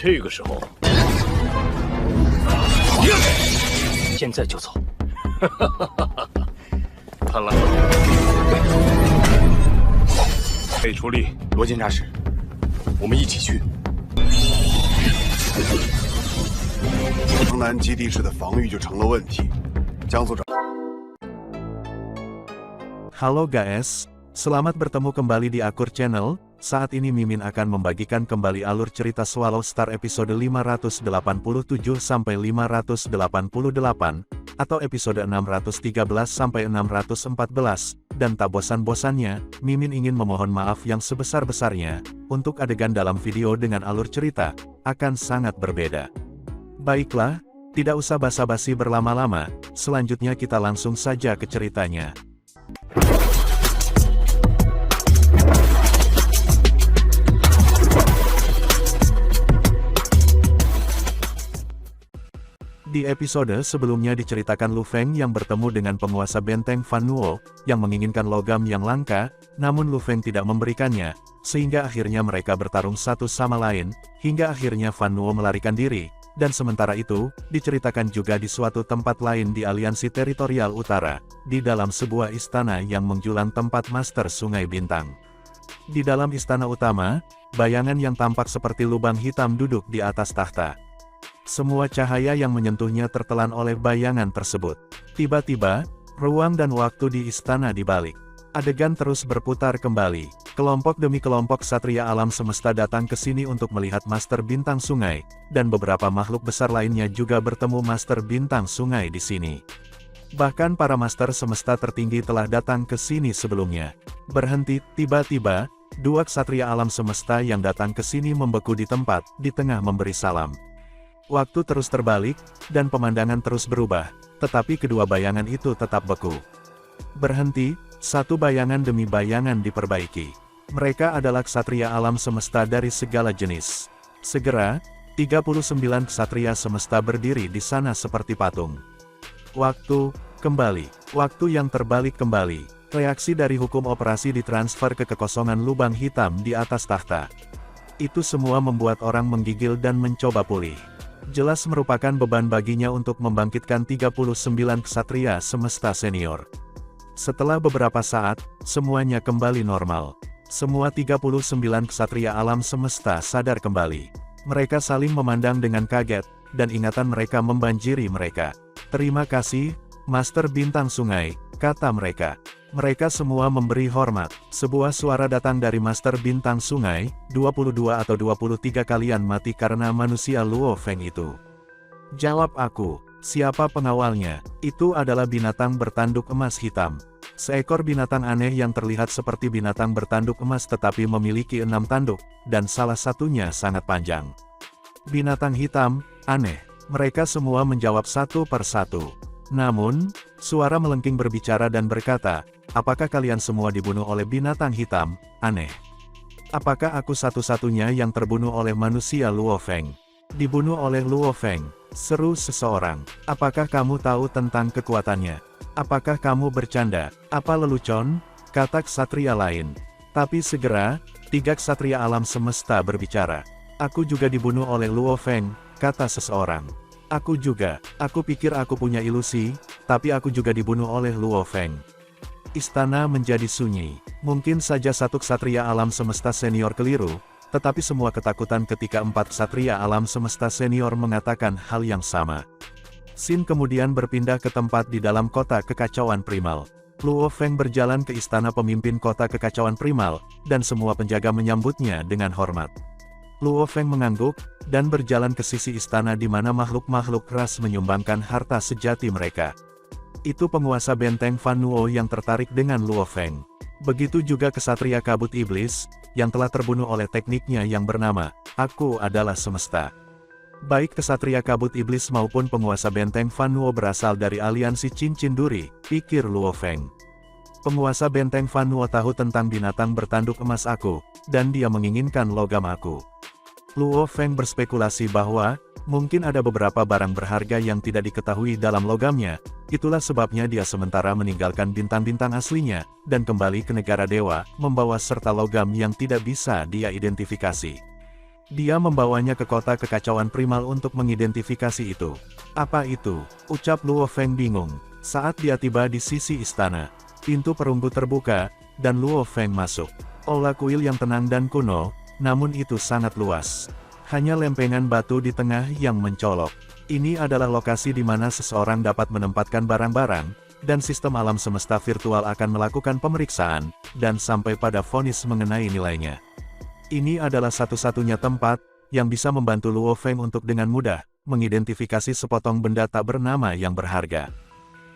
这个时候，现在就走。看来被出力，罗检察使，我们一起去。城南基地室的防御就成了问题。江组长。Halo guys, selamat bertemu kembali di Akur Channel. Saat ini Mimin akan membagikan kembali alur cerita Swallow Star episode 587 sampai 588 atau episode 613 sampai 614. Dan tak bosan-bosannya, Mimin ingin memohon maaf yang sebesar-besarnya untuk adegan dalam video dengan alur cerita akan sangat berbeda. Baiklah, tidak usah basa-basi berlama-lama, selanjutnya kita langsung saja ke ceritanya. Di episode sebelumnya diceritakan Lu Feng yang bertemu dengan penguasa benteng Fan Nuo, yang menginginkan logam yang langka, namun Lu Feng tidak memberikannya, sehingga akhirnya mereka bertarung satu sama lain, hingga akhirnya Fan Nuo melarikan diri, dan sementara itu, diceritakan juga di suatu tempat lain di Aliansi Teritorial Utara, di dalam sebuah istana yang menjulang tempat Master Sungai Bintang. Di dalam istana utama, bayangan yang tampak seperti lubang hitam duduk di atas tahta. Semua cahaya yang menyentuhnya tertelan oleh bayangan tersebut. Tiba-tiba, ruang dan waktu di istana dibalik. Adegan terus berputar kembali. Kelompok demi kelompok satria alam semesta datang ke sini untuk melihat Master Bintang Sungai, dan beberapa makhluk besar lainnya juga bertemu Master Bintang Sungai di sini. Bahkan para Master Semesta tertinggi telah datang ke sini sebelumnya. Berhenti, tiba-tiba, dua ksatria alam semesta yang datang ke sini membeku di tempat, di tengah memberi salam. Waktu terus terbalik, dan pemandangan terus berubah, tetapi kedua bayangan itu tetap beku. Berhenti, satu bayangan demi bayangan diperbaiki. Mereka adalah ksatria alam semesta dari segala jenis. Segera, 39 ksatria semesta berdiri di sana seperti patung. Waktu, kembali. Waktu yang terbalik kembali. Reaksi dari hukum operasi ditransfer ke kekosongan lubang hitam di atas tahta. Itu semua membuat orang menggigil dan mencoba pulih. Jelas merupakan beban baginya untuk membangkitkan 39 ksatria semesta senior. Setelah beberapa saat, semuanya kembali normal. Semua 39 ksatria alam semesta sadar kembali. Mereka saling memandang dengan kaget, dan ingatan mereka membanjiri mereka. Terima kasih, Master Bintang Sungai, kata mereka. Mereka semua memberi hormat. Sebuah suara datang dari Master Bintang Sungai, 22 atau 23 kalian mati karena manusia Luo Feng itu. Jawab aku, siapa pengawalnya? Itu adalah binatang bertanduk emas hitam. Seekor binatang aneh yang terlihat seperti binatang bertanduk emas tetapi memiliki 6 tanduk, dan salah satunya sangat panjang. Binatang hitam, aneh. Mereka semua menjawab satu per satu. Namun, suara melengking berbicara dan berkata, apakah kalian semua dibunuh oleh binatang hitam, aneh? Apakah aku satu-satunya yang terbunuh oleh manusia Luo Feng? Dibunuh oleh Luo Feng, seru seseorang. Apakah kamu tahu tentang kekuatannya? Apakah kamu bercanda? Apa lelucon? Kata ksatria lain. Tapi segera, 3 ksatria alam semesta berbicara. Aku juga dibunuh oleh Luo Feng, kata seseorang. Aku juga, aku pikir aku punya ilusi, tapi aku juga dibunuh oleh Luo Feng. Istana menjadi sunyi. Mungkin saja satu ksatria alam semesta senior keliru, tetapi semua ketakutan ketika 4 ksatria alam semesta senior mengatakan hal yang sama. Sin kemudian berpindah ke tempat di dalam kota kekacauan primal. Luo Feng berjalan ke istana pemimpin kota kekacauan primal, dan semua penjaga menyambutnya dengan hormat. Luo Feng mengangguk, dan berjalan ke sisi istana di mana makhluk-makhluk keras menyumbangkan harta sejati mereka. Itu penguasa benteng Fan Nuo yang tertarik dengan Luo Feng. Begitu juga kesatria kabut iblis, yang telah terbunuh oleh tekniknya yang bernama, Aku Adalah Semesta. Baik kesatria kabut iblis maupun penguasa benteng Fan Nuo berasal dari aliansi cincin duri, pikir Luo Feng. Penguasa benteng Fan Nuo tahu tentang binatang bertanduk emas aku, dan dia menginginkan logam aku. Luo Feng berspekulasi bahwa, mungkin ada beberapa barang berharga yang tidak diketahui dalam logamnya, itulah sebabnya dia sementara meninggalkan bintang-bintang aslinya, dan kembali ke negara dewa, membawa serta logam yang tidak bisa dia identifikasi. Dia membawanya ke kota kekacauan primal untuk mengidentifikasi itu. Apa itu? Ucap Luo Feng bingung. Saat dia tiba di sisi istana, pintu perunggu terbuka, dan Luo Feng masuk. Aula kuil yang tenang dan kuno, namun itu sangat luas. Hanya lempengan batu di tengah yang mencolok. Ini adalah lokasi di mana seseorang dapat menempatkan barang-barang, dan sistem alam semesta virtual akan melakukan pemeriksaan, dan sampai pada vonis mengenai nilainya. Ini adalah satu-satunya tempat yang bisa membantu Luo Feng untuk dengan mudah mengidentifikasi sepotong benda tak bernama yang berharga.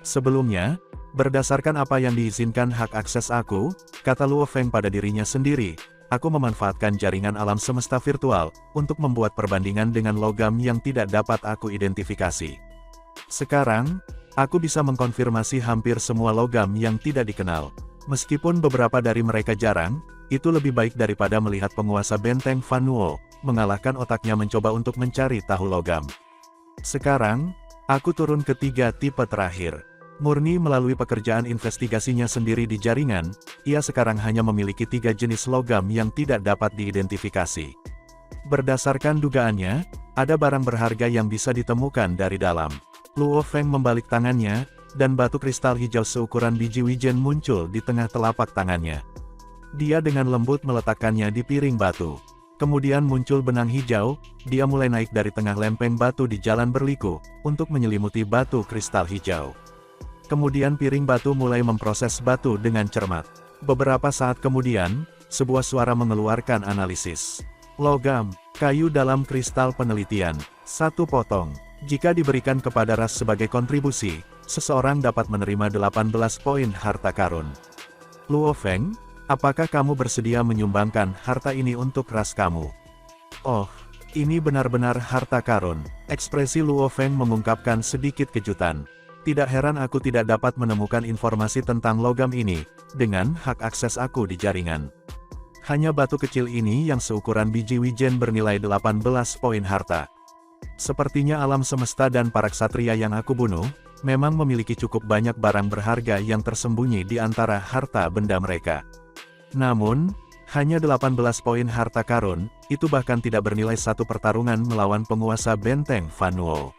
Sebelumnya, berdasarkan apa yang diizinkan hak akses aku, kata Luo Feng pada dirinya sendiri, aku memanfaatkan jaringan alam semesta virtual untuk membuat perbandingan dengan logam yang tidak dapat aku identifikasi. Sekarang, aku bisa mengkonfirmasi hampir semua logam yang tidak dikenal. Meskipun beberapa dari mereka jarang, itu lebih baik daripada melihat penguasa benteng Fan Nuo mengalahkan otaknya mencoba untuk mencari tahu logam. Sekarang, aku turun ke 3 tipe terakhir. Murni melalui pekerjaan investigasinya sendiri di jaringan, ia sekarang hanya memiliki 3 jenis logam yang tidak dapat diidentifikasi. Berdasarkan dugaannya, ada barang berharga yang bisa ditemukan dari dalam. Luo Feng membalik tangannya, dan batu kristal hijau seukuran biji wijen muncul di tengah telapak tangannya. Dia dengan lembut meletakkannya di piring batu. Kemudian muncul benang hijau, dia mulai naik dari tengah lempeng batu di jalan berliku, untuk menyelimuti batu kristal hijau. Kemudian piring batu mulai memproses batu dengan cermat. Beberapa saat kemudian, sebuah suara mengeluarkan analisis. Logam, kayu dalam kristal penelitian, 1 potong. Jika diberikan kepada ras sebagai kontribusi, seseorang dapat menerima 18 poin harta karun. Luo Feng, apakah kamu bersedia menyumbangkan harta ini untuk ras kamu? Oh, ini benar-benar harta karun. Ekspresi Luo Feng mengungkapkan sedikit kejutan. Tidak heran aku tidak dapat menemukan informasi tentang logam ini, dengan hak akses aku di jaringan. Hanya batu kecil ini yang seukuran biji wijen bernilai 18 poin harta. Sepertinya alam semesta dan para ksatria yang aku bunuh, memang memiliki cukup banyak barang berharga yang tersembunyi di antara harta benda mereka. Namun, hanya 18 poin harta karun, itu bahkan tidak bernilai 1 pertarungan melawan penguasa benteng Fan Nuo.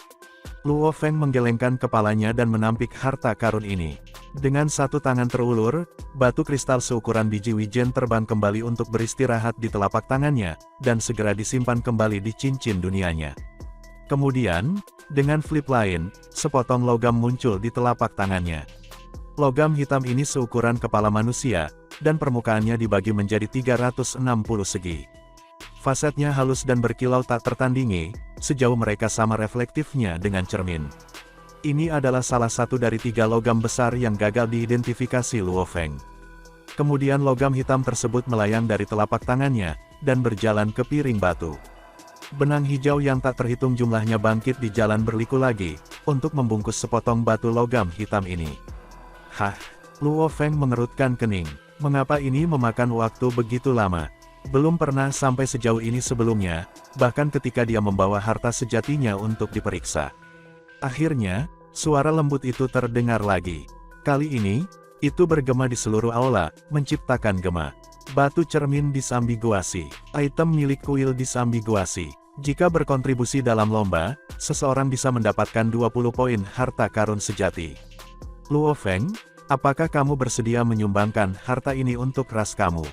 Luo Feng menggelengkan kepalanya dan menampik harta karun ini. Dengan 1 tangan terulur, batu kristal seukuran biji wijen terbang kembali untuk beristirahat di telapak tangannya, dan segera disimpan kembali di cincin dunianya. Kemudian, dengan flip lain, sepotong logam muncul di telapak tangannya. Logam hitam ini seukuran kepala manusia, dan permukaannya dibagi menjadi 360 segi. Fasetnya halus dan berkilau tak tertandingi, sejauh mereka sama reflektifnya dengan cermin. Ini adalah salah satu dari 3 logam besar yang gagal diidentifikasi Luo Feng. Kemudian logam hitam tersebut melayang dari telapak tangannya, dan berjalan ke piring batu. Benang hijau yang tak terhitung jumlahnya bangkit di jalan berliku lagi, untuk membungkus sepotong batu logam hitam ini. Hah? Luo Feng mengerutkan kening. Mengapa ini memakan waktu begitu lama? Belum pernah sampai sejauh ini sebelumnya, bahkan ketika dia membawa harta sejatinya untuk diperiksa. Akhirnya, suara lembut itu terdengar lagi. Kali ini, itu bergema di seluruh aula, menciptakan gema. Batu cermin disambiguasi. Item milik kuil disambiguasi. Jika berkontribusi dalam lomba, seseorang bisa mendapatkan 20 poin harta karun sejati. Luo Feng, apakah kamu bersedia menyumbangkan harta ini untuk ras kamu?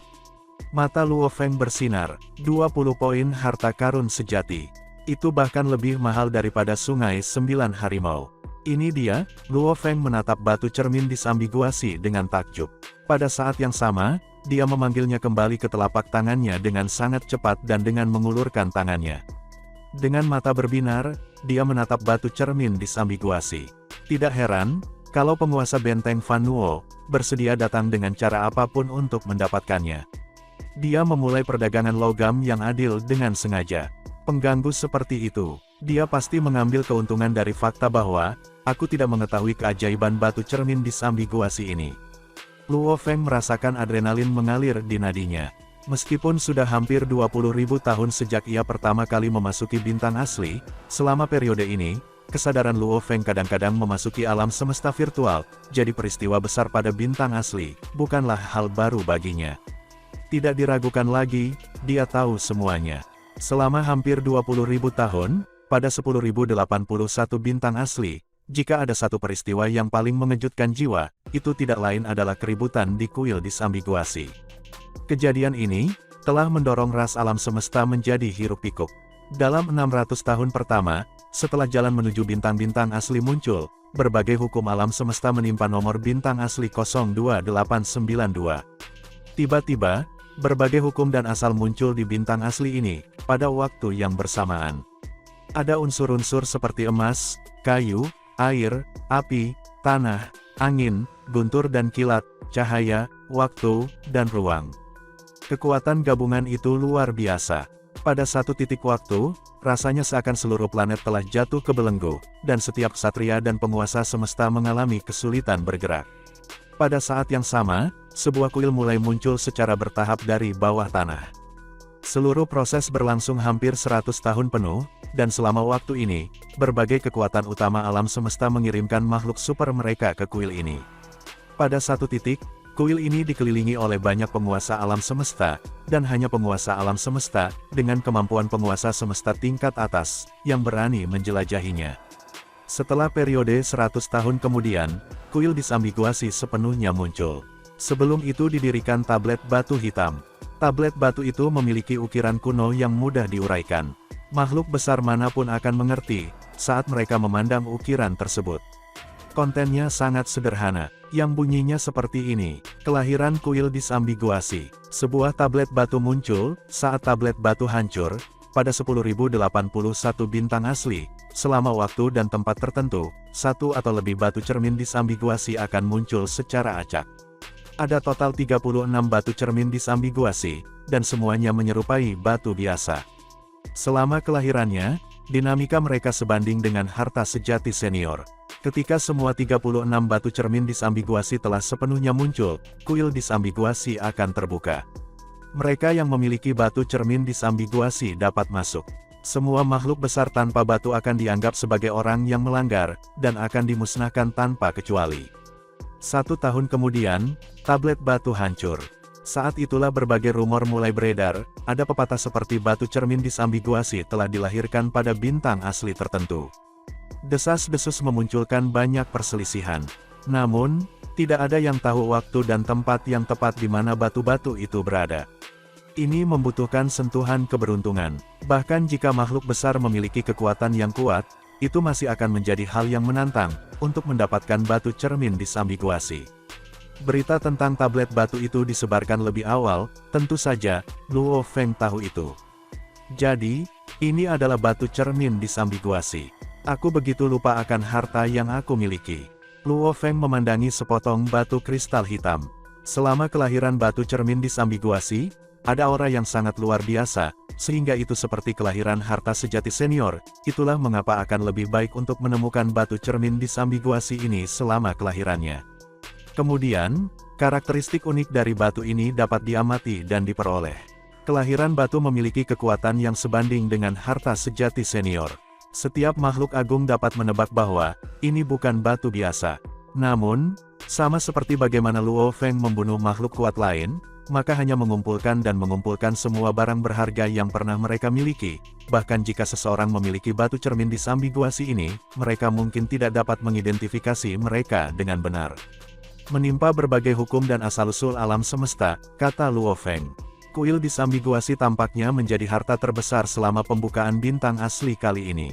Mata Luo Feng bersinar, 20 poin harta karun sejati. Itu bahkan lebih mahal daripada sungai 9 harimau. Ini dia, Luo Feng menatap batu cermin disambiguasi dengan takjub. Pada saat yang sama, dia memanggilnya kembali ke telapak tangannya dengan sangat cepat dan dengan mengulurkan tangannya. Dengan mata berbinar, dia menatap batu cermin disambiguasi. Tidak heran, kalau penguasa benteng Fan Nuo bersedia datang dengan cara apapun untuk mendapatkannya. Dia memulai perdagangan logam yang adil dengan sengaja. Pengganggu seperti itu, dia pasti mengambil keuntungan dari fakta bahwa, aku tidak mengetahui keajaiban batu cermin disambiguasi ini. Luo Feng merasakan adrenalin mengalir di nadinya. Meskipun sudah hampir 20.000 tahun sejak ia pertama kali memasuki bintang asli, selama periode ini, kesadaran Luo Feng kadang-kadang memasuki alam semesta virtual, jadi peristiwa besar pada bintang asli, bukanlah hal baru baginya. Tidak diragukan lagi, dia tahu semuanya. Selama hampir 20.000 tahun, pada 10.081 bintang asli, jika ada satu peristiwa yang paling mengejutkan jiwa, itu tidak lain adalah keributan di kuil disambiguasi. Kejadian ini telah mendorong ras alam semesta menjadi hiruk-pikuk. Dalam 600 tahun pertama, setelah jalan menuju bintang-bintang asli muncul, berbagai hukum alam semesta menimpa nomor bintang asli 02892. Tiba-tiba, berbagai hukum dan asal muncul di bintang asli ini, pada waktu yang bersamaan. Ada unsur-unsur seperti emas, kayu, air, api, tanah, angin, guntur dan kilat, cahaya, waktu, dan ruang. Kekuatan gabungan itu luar biasa. Pada satu titik waktu, rasanya seakan seluruh planet telah jatuh ke belenggu, dan setiap ksatria dan penguasa semesta mengalami kesulitan bergerak. Pada saat yang sama, sebuah kuil mulai muncul secara bertahap dari bawah tanah. Seluruh proses berlangsung hampir 100 tahun penuh, dan selama waktu ini, berbagai kekuatan utama alam semesta mengirimkan makhluk super mereka ke kuil ini. Pada satu titik, kuil ini dikelilingi oleh banyak penguasa alam semesta, dan hanya penguasa alam semesta, dengan kemampuan penguasa semesta tingkat atas, yang berani menjelajahinya. Setelah periode 100 tahun kemudian, kuil disambiguasi sepenuhnya muncul. Sebelum itu didirikan tablet batu hitam. Tablet batu itu memiliki ukiran kuno yang mudah diuraikan. Makhluk besar manapun akan mengerti, saat mereka memandang ukiran tersebut. Kontennya sangat sederhana, yang bunyinya seperti ini: kelahiran kuil disambiguasi. Sebuah tablet batu muncul, saat tablet batu hancur, pada 10.081 bintang asli, selama waktu dan tempat tertentu, satu atau lebih batu cermin disambiguasi akan muncul secara acak. Ada total 36 batu cermin disambiguasi, dan semuanya menyerupai batu biasa. Selama kelahirannya, dinamika mereka sebanding dengan harta sejati senior. Ketika semua 36 batu cermin disambiguasi telah sepenuhnya muncul, kuil disambiguasi akan terbuka. Mereka yang memiliki batu cermin disambiguasi dapat masuk. Semua makhluk besar tanpa batu akan dianggap sebagai orang yang melanggar, dan akan dimusnahkan tanpa kecuali. 1 tahun kemudian, tablet batu hancur. Saat itulah berbagai rumor mulai beredar, ada pepatah seperti batu cermin disambiguasi telah dilahirkan pada bintang asli tertentu. Desas-desus memunculkan banyak perselisihan. Namun, tidak ada yang tahu waktu dan tempat yang tepat di mana batu-batu itu berada. Ini membutuhkan sentuhan keberuntungan. Bahkan jika makhluk besar memiliki kekuatan yang kuat, itu masih akan menjadi hal yang menantang untuk mendapatkan batu cermin disambiguasi. Berita tentang tablet batu itu disebarkan lebih awal, tentu saja, Luo Feng tahu itu. Jadi, ini adalah batu cermin disambiguasi. Aku begitu lupa akan harta yang aku miliki. Luo Feng memandangi sepotong batu kristal hitam. Selama kelahiran batu cermin disambiguasi, ada aura yang sangat luar biasa, sehingga itu seperti kelahiran harta sejati senior. Itulah mengapa akan lebih baik untuk menemukan batu cermin disambiguasi ini selama kelahirannya. Kemudian, karakteristik unik dari batu ini dapat diamati dan diperoleh. Kelahiran batu memiliki kekuatan yang sebanding dengan harta sejati senior. Setiap makhluk agung dapat menebak bahwa ini bukan batu biasa. Namun, sama seperti bagaimana Luo Feng membunuh makhluk kuat lain, maka hanya mengumpulkan semua barang berharga yang pernah mereka miliki. Bahkan jika seseorang memiliki batu cermin disambiguasi ini, mereka mungkin tidak dapat mengidentifikasi mereka dengan benar. Menimpa berbagai hukum dan asal-usul alam semesta, kata Luo Feng. Kuil disambiguasi tampaknya menjadi harta terbesar selama pembukaan bintang asli kali ini.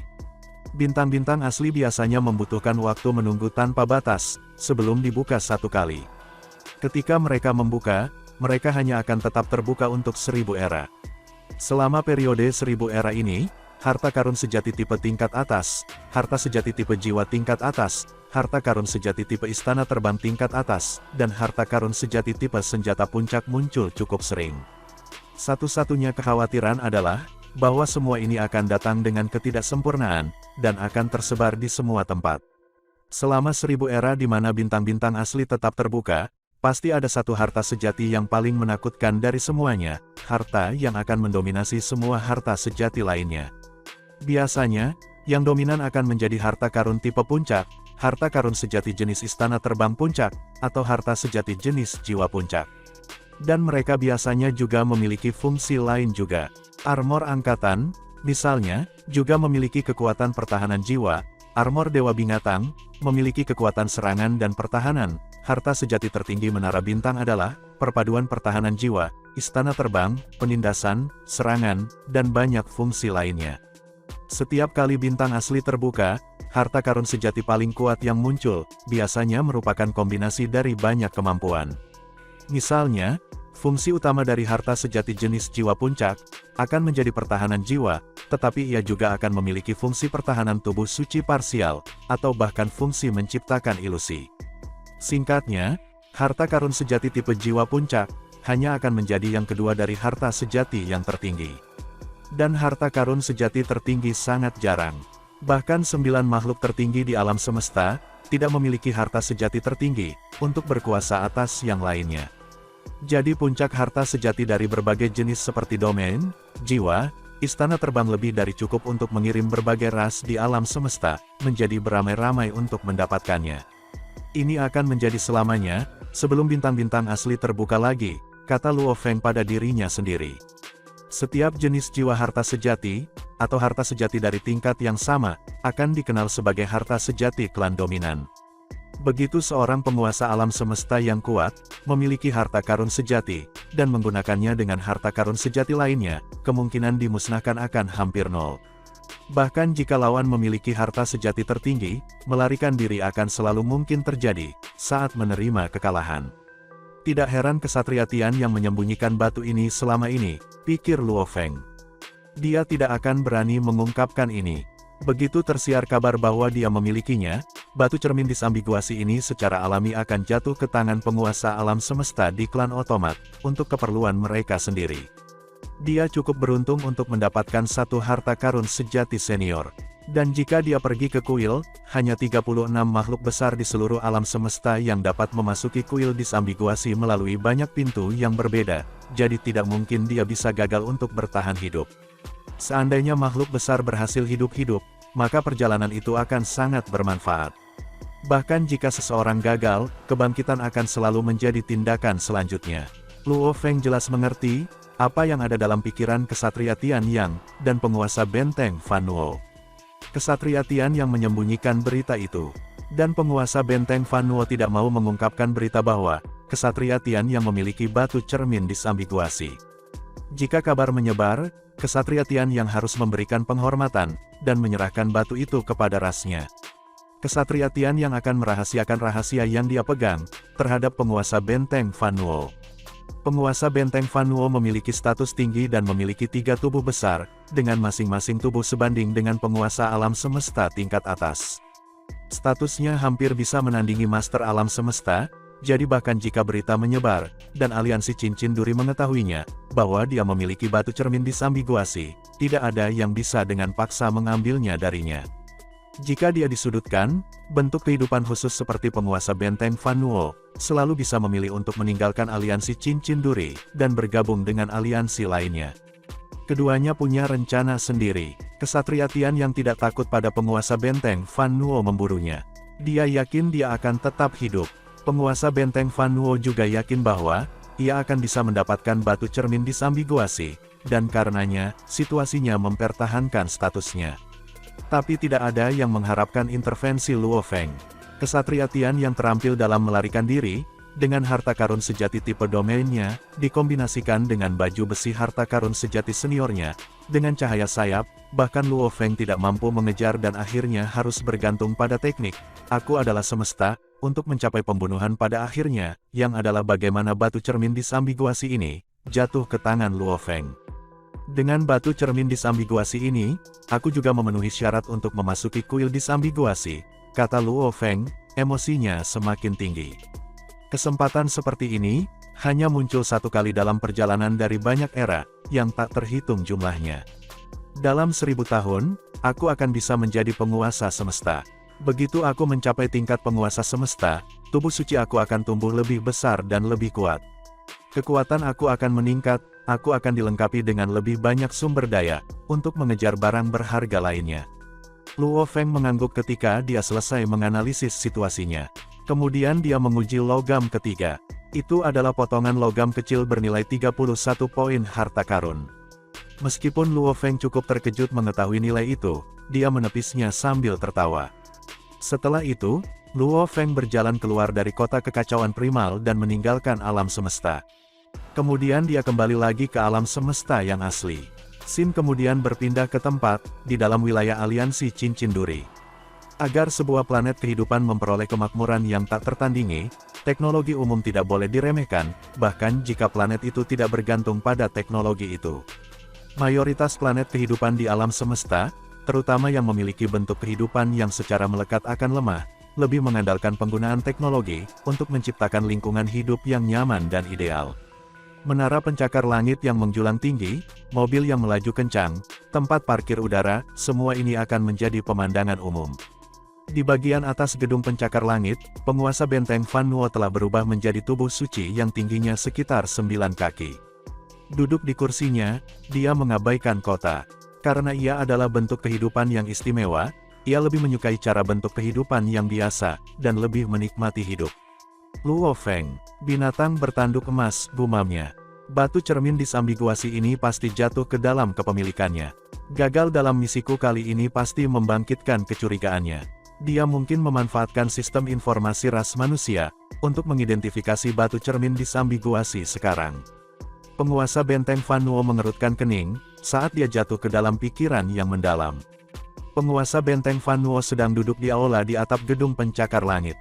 Bintang-bintang asli biasanya membutuhkan waktu menunggu tanpa batas, sebelum dibuka satu kali. Ketika mereka membuka, mereka hanya akan tetap terbuka untuk 1000 era. Selama periode 1000 era ini, harta karun sejati tipe tingkat atas, harta sejati tipe jiwa tingkat atas, harta karun sejati tipe istana terbang tingkat atas, dan harta karun sejati tipe senjata puncak muncul cukup sering. Satu-satunya kekhawatiran adalah, bahwa semua ini akan datang dengan ketidaksempurnaan, dan akan tersebar di semua tempat. Selama 1000 era di mana bintang-bintang asli tetap terbuka, pasti ada satu harta sejati yang paling menakutkan dari semuanya, harta yang akan mendominasi semua harta sejati lainnya. Biasanya, yang dominan akan menjadi harta karun tipe puncak, harta karun sejati jenis istana terbang puncak, atau harta sejati jenis jiwa puncak. Dan mereka biasanya juga memiliki fungsi lain juga. Armor angkatan, misalnya, juga memiliki kekuatan pertahanan jiwa. Armor Dewa Binatang memiliki kekuatan serangan dan pertahanan. Harta sejati tertinggi Menara Bintang adalah perpaduan pertahanan jiwa, istana terbang, penindasan, serangan, dan banyak fungsi lainnya. Setiap kali bintang asli terbuka, harta karun sejati paling kuat yang muncul biasanya merupakan kombinasi dari banyak kemampuan. Misalnya, fungsi utama dari harta sejati jenis jiwa puncak akan menjadi pertahanan jiwa, tetapi ia juga akan memiliki fungsi pertahanan tubuh suci parsial, atau bahkan fungsi menciptakan ilusi. Singkatnya, harta karun sejati tipe jiwa puncak hanya akan menjadi yang kedua dari harta sejati yang tertinggi. Dan harta karun sejati tertinggi sangat jarang. Bahkan 9 makhluk tertinggi di alam semesta tidak memiliki harta sejati tertinggi untuk berkuasa atas yang lainnya. Jadi puncak harta sejati dari berbagai jenis seperti domain, jiwa, istana terbang lebih dari cukup untuk mengirim berbagai ras di alam semesta menjadi beramai-ramai untuk mendapatkannya. Ini akan menjadi selamanya, sebelum bintang-bintang asli terbuka lagi, kata Luo Feng pada dirinya sendiri. Setiap jenis jiwa harta sejati, atau harta sejati dari tingkat yang sama, akan dikenal sebagai harta sejati klan dominan. Begitu seorang penguasa alam semesta yang kuat, memiliki harta karun sejati, dan menggunakannya dengan harta karun sejati lainnya, kemungkinan dimusnahkan akan hampir nol. Bahkan jika lawan memiliki harta sejati tertinggi, melarikan diri akan selalu mungkin terjadi, saat menerima kekalahan. Tidak heran Ksatria Tian yang menyembunyikan batu ini selama ini, pikir Luo Feng. Dia tidak akan berani mengungkapkan ini. Begitu tersiar kabar bahwa dia memilikinya, batu cermin disambiguasi ini secara alami akan jatuh ke tangan penguasa alam semesta di klan otomat, untuk keperluan mereka sendiri. Dia cukup beruntung untuk mendapatkan satu harta karun sejati senior. Dan jika dia pergi ke kuil, hanya 36 makhluk besar di seluruh alam semesta yang dapat memasuki kuil disambiguasi melalui banyak pintu yang berbeda, jadi tidak mungkin dia bisa gagal untuk bertahan hidup. Seandainya makhluk besar berhasil hidup-hidup, maka perjalanan itu akan sangat bermanfaat. Bahkan jika seseorang gagal, kebangkitan akan selalu menjadi tindakan selanjutnya. Luo Feng jelas mengerti apa yang ada dalam pikiran Ksatria Tian Yang dan penguasa benteng Fan Nuo. Ksatria Tian yang menyembunyikan berita itu, dan penguasa benteng Fan Nuo tidak mau mengungkapkan berita bahwa Ksatria Tian yang memiliki batu cermin disambiguasi. Jika kabar menyebar, Ksatria Tian yang harus memberikan penghormatan dan menyerahkan batu itu kepada rasnya. Ksatria Tian yang akan merahasiakan rahasia yang dia pegang terhadap penguasa benteng Fan Nuo. Penguasa benteng Fan Nuo memiliki status tinggi dan memiliki 3 tubuh besar, dengan masing-masing tubuh sebanding dengan penguasa alam semesta tingkat atas. Statusnya hampir bisa menandingi master alam semesta, jadi bahkan jika berita menyebar, dan aliansi cincin duri mengetahuinya, bahwa dia memiliki batu cermin disambiguasi, tidak ada yang bisa dengan paksa mengambilnya darinya. Jika dia disudutkan, bentuk kehidupan khusus seperti penguasa benteng Fan Nuo, selalu bisa memilih untuk meninggalkan aliansi cincin duri, dan bergabung dengan aliansi lainnya. Keduanya punya rencana sendiri. Ksatria Tian yang tidak takut pada penguasa benteng Fan Nuo memburunya. Dia yakin dia akan tetap hidup. Penguasa benteng Fan Nuo juga yakin bahwa ia akan bisa mendapatkan batu cermin disambiguasi, dan karenanya, situasinya mempertahankan statusnya. Tapi tidak ada yang mengharapkan intervensi Luo Feng. Ksatria Tian yang terampil dalam melarikan diri, dengan harta karun sejati tipe domainnya, dikombinasikan dengan baju besi harta karun sejati seniornya, dengan cahaya sayap, bahkan Luo Feng tidak mampu mengejar dan akhirnya harus bergantung pada teknik, "Aku adalah semesta," untuk mencapai pembunuhan pada akhirnya, yang adalah bagaimana batu cermin disambiguasi ini, jatuh ke tangan Luo Feng. Dengan batu cermin disambiguasi ini, aku juga memenuhi syarat untuk memasuki kuil disambiguasi, kata Luo Feng, emosinya semakin tinggi. Kesempatan seperti ini, hanya muncul satu kali dalam perjalanan dari banyak era, yang tak terhitung jumlahnya. Dalam 1000 tahun, aku akan bisa menjadi penguasa semesta. Begitu aku mencapai tingkat penguasa semesta, tubuh suci aku akan tumbuh lebih besar dan lebih kuat. Kekuatan aku akan meningkat, aku akan dilengkapi dengan lebih banyak sumber daya, untuk mengejar barang berharga lainnya. Luo Feng mengangguk ketika dia selesai menganalisis situasinya. Kemudian dia menguji logam ketiga. Itu adalah potongan logam kecil bernilai 31 poin harta karun. Meskipun Luo Feng cukup terkejut mengetahui nilai itu, dia menepisnya sambil tertawa. Setelah itu, Luo Feng berjalan keluar dari kota kekacauan primal dan meninggalkan alam semesta. Kemudian dia kembali lagi ke alam semesta yang asli. Xin kemudian berpindah ke tempat, di dalam wilayah aliansi Cincin Duri. Agar sebuah planet kehidupan memperoleh kemakmuran yang tak tertandingi, teknologi umum tidak boleh diremehkan, bahkan jika planet itu tidak bergantung pada teknologi itu. Mayoritas planet kehidupan di alam semesta, terutama yang memiliki bentuk kehidupan yang secara melekat akan lemah, lebih mengandalkan penggunaan teknologi untuk menciptakan lingkungan hidup yang nyaman dan ideal. Menara pencakar langit yang menjulang tinggi, mobil yang melaju kencang, tempat parkir udara, semua ini akan menjadi pemandangan umum. Di bagian atas gedung pencakar langit, penguasa benteng Fan Nuo telah berubah menjadi tubuh suci yang tingginya sekitar 9 kaki. Duduk di kursinya, dia mengabaikan kota. Karena ia adalah bentuk kehidupan yang istimewa, ia lebih menyukai cara bentuk kehidupan yang biasa, dan lebih menikmati hidup. Luo Feng, binatang bertanduk emas, gumamnya. Batu cermin disambiguasi ini pasti jatuh ke dalam kepemilikannya. Gagal dalam misiku kali ini pasti membangkitkan kecurigaannya. Dia mungkin memanfaatkan sistem informasi ras manusia, untuk mengidentifikasi batu cermin disambiguasi sekarang. Penguasa benteng Fan Nuo mengerutkan kening, saat dia jatuh ke dalam pikiran yang mendalam. Penguasa benteng Fan Nuo sedang duduk di aula di atap gedung pencakar langit.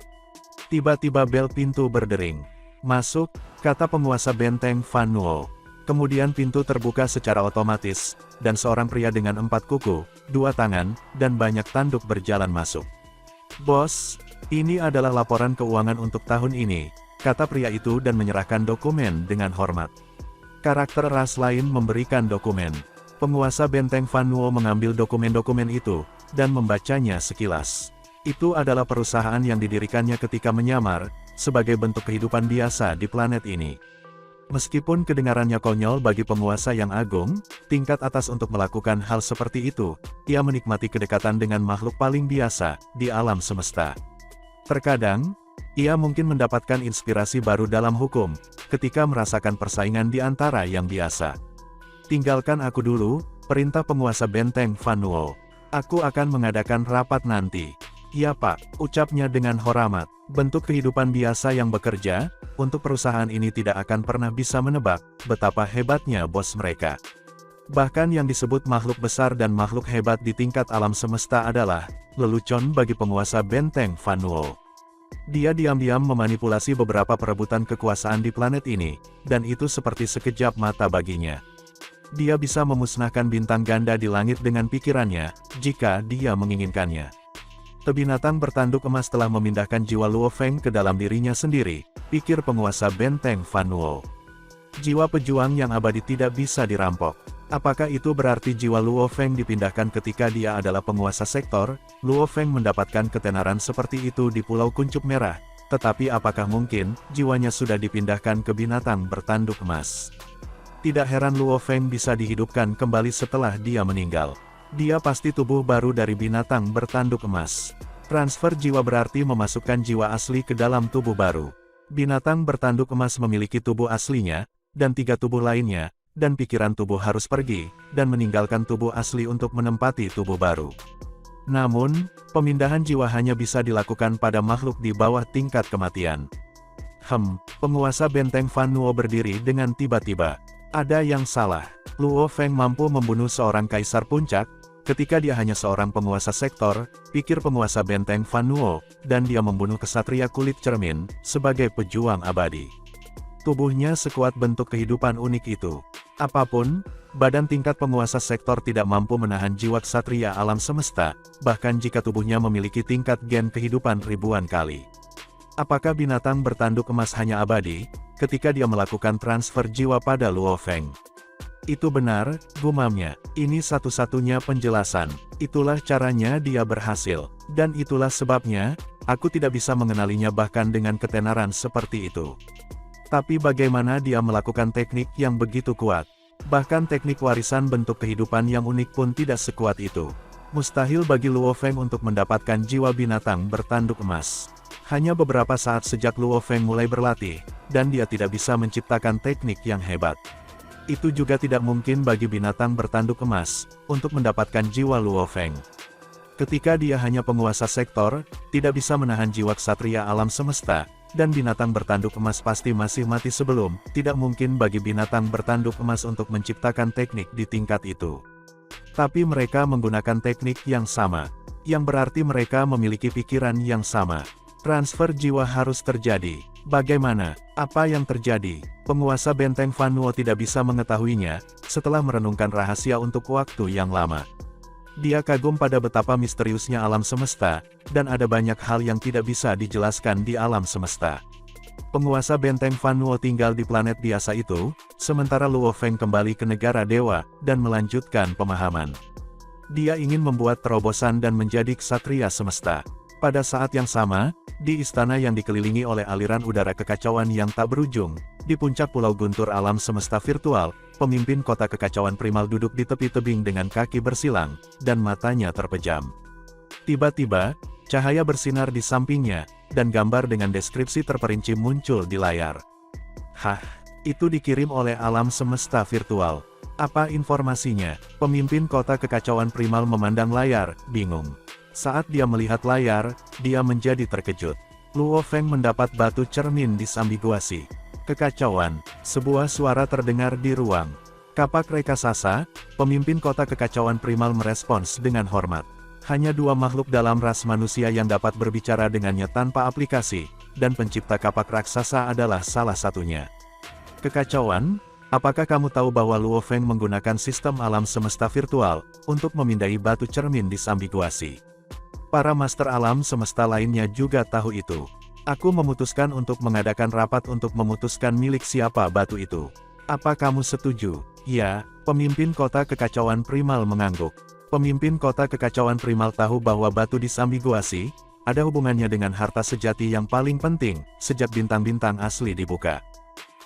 Tiba-tiba bel pintu berdering. "Masuk," kata penguasa benteng Fan Nuo. Kemudian pintu terbuka secara otomatis, dan seorang pria dengan 4 kuku, 2 tangan, dan banyak tanduk berjalan masuk. "Bos, ini adalah laporan keuangan untuk tahun ini," kata pria itu dan menyerahkan dokumen dengan hormat. Karakter ras lain memberikan dokumen. Penguasa benteng Fan Nuo mengambil dokumen-dokumen itu, dan membacanya sekilas. Itu adalah perusahaan yang didirikannya ketika menyamar, sebagai bentuk kehidupan biasa di planet ini. Meskipun kedengarannya konyol bagi penguasa yang agung, tingkat atas untuk melakukan hal seperti itu, ia menikmati kedekatan dengan makhluk paling biasa, di alam semesta. Terkadang, ia mungkin mendapatkan inspirasi baru dalam hukum, ketika merasakan persaingan di antara yang biasa. "Tinggalkan aku dulu," perintah penguasa benteng Fan Nuo. "Aku akan mengadakan rapat nanti." "Ya Pak," ucapnya dengan hormat. Bentuk kehidupan biasa yang bekerja, untuk perusahaan ini tidak akan pernah bisa menebak, betapa hebatnya bos mereka. Bahkan yang disebut makhluk besar dan makhluk hebat di tingkat alam semesta adalah, lelucon bagi penguasa benteng Fan Nuo. Dia diam-diam memanipulasi beberapa perebutan kekuasaan di planet ini, dan itu seperti sekejap mata baginya. Dia bisa memusnahkan bintang ganda di langit dengan pikirannya, jika dia menginginkannya. Binatang bertanduk emas telah memindahkan jiwa Luo Feng ke dalam dirinya sendiri, pikir penguasa benteng Fan Nuo. Jiwa pejuang yang abadi tidak bisa dirampok. Apakah itu berarti jiwa Luo Feng dipindahkan ketika dia adalah penguasa sektor? Luo Feng mendapatkan ketenaran seperti itu di Pulau Kuncup Merah, tetapi apakah mungkin, jiwanya sudah dipindahkan ke binatang bertanduk emas? Tidak heran Luo Feng bisa dihidupkan kembali setelah dia meninggal. Dia pasti tubuh baru dari binatang bertanduk emas. Transfer jiwa berarti memasukkan jiwa asli ke dalam tubuh baru. Binatang bertanduk emas memiliki tubuh aslinya, dan 3 tubuh lainnya, dan pikiran tubuh harus pergi, dan meninggalkan tubuh asli untuk menempati tubuh baru. Namun, pemindahan jiwa hanya bisa dilakukan pada makhluk di bawah tingkat kematian. Penguasa benteng Fan Nuo berdiri dengan tiba-tiba. Ada yang salah. Luo Feng mampu membunuh seorang kaisar puncak, ketika dia hanya seorang penguasa sektor, pikir penguasa benteng Fan Nuo, dan dia membunuh kesatria kulit cermin, sebagai pejuang abadi. Tubuhnya sekuat bentuk kehidupan unik itu. Apapun, badan tingkat penguasa sektor tidak mampu menahan jiwa ksatria alam semesta, bahkan jika tubuhnya memiliki tingkat gen kehidupan ribuan kali. Apakah binatang bertanduk emas hanya abadi, ketika dia melakukan transfer jiwa pada Luo Feng? Itu benar, gumamnya. Ini satu-satunya penjelasan. Itulah caranya dia berhasil. Dan itulah sebabnya, aku tidak bisa mengenalinya bahkan dengan ketenaran seperti itu. Tapi bagaimana dia melakukan teknik yang begitu kuat? Bahkan teknik warisan bentuk kehidupan yang unik pun tidak sekuat itu. Mustahil bagi Luo Feng untuk mendapatkan jiwa binatang bertanduk emas. Hanya beberapa saat sejak Luo Feng mulai berlatih, dan dia tidak bisa menciptakan teknik yang hebat. Itu juga tidak mungkin bagi binatang bertanduk emas, untuk mendapatkan jiwa Luo Feng. Ketika dia hanya penguasa sektor, tidak bisa menahan jiwa ksatria alam semesta, dan binatang bertanduk emas pasti masih mati sebelum, tidak mungkin bagi binatang bertanduk emas untuk menciptakan teknik di tingkat itu. Tapi mereka menggunakan teknik yang sama, yang berarti mereka memiliki pikiran yang sama. Transfer jiwa harus terjadi. Bagaimana? Apa yang terjadi? Penguasa benteng Fan Nuo tidak bisa mengetahuinya, setelah merenungkan rahasia untuk waktu yang lama. Dia kagum pada betapa misteriusnya alam semesta, dan ada banyak hal yang tidak bisa dijelaskan di alam semesta. Penguasa benteng Fan Nuo tinggal di planet biasa itu, sementara Luo Feng kembali ke negara dewa, dan melanjutkan pemahaman. Dia ingin membuat terobosan dan menjadi ksatria semesta. Pada saat yang sama, di istana yang dikelilingi oleh aliran udara kekacauan yang tak berujung, di puncak pulau guntur alam semesta virtual, pemimpin kota kekacauan primal duduk di tepi tebing dengan kaki bersilang, dan matanya terpejam. Tiba-tiba, cahaya bersinar di sampingnya, dan gambar dengan deskripsi terperinci muncul di layar. Hah, itu dikirim oleh alam semesta virtual. Apa informasinya? Pemimpin kota kekacauan primal memandang layar, bingung. Saat dia melihat layar, dia menjadi terkejut. Luo Feng mendapat batu cermin disambiguasi. Kekacauan, sebuah suara terdengar di ruang. Kapak Rekasasa, pemimpin kota kekacauan primal merespons dengan hormat. Hanya dua makhluk dalam ras manusia yang dapat berbicara dengannya tanpa aplikasi, dan pencipta kapak raksasa adalah salah satunya. Kekacauan, apakah kamu tahu bahwa Luo Feng menggunakan sistem alam semesta virtual, untuk memindai batu cermin disambiguasi? Para master alam semesta lainnya juga tahu itu. Aku memutuskan untuk mengadakan rapat untuk memutuskan milik siapa batu itu. Apa kamu setuju? Ya, pemimpin kota kekacauan primal mengangguk. Pemimpin kota kekacauan primal tahu bahwa batu disambiguasi, ada hubungannya dengan harta sejati yang paling penting, sejak bintang-bintang asli dibuka.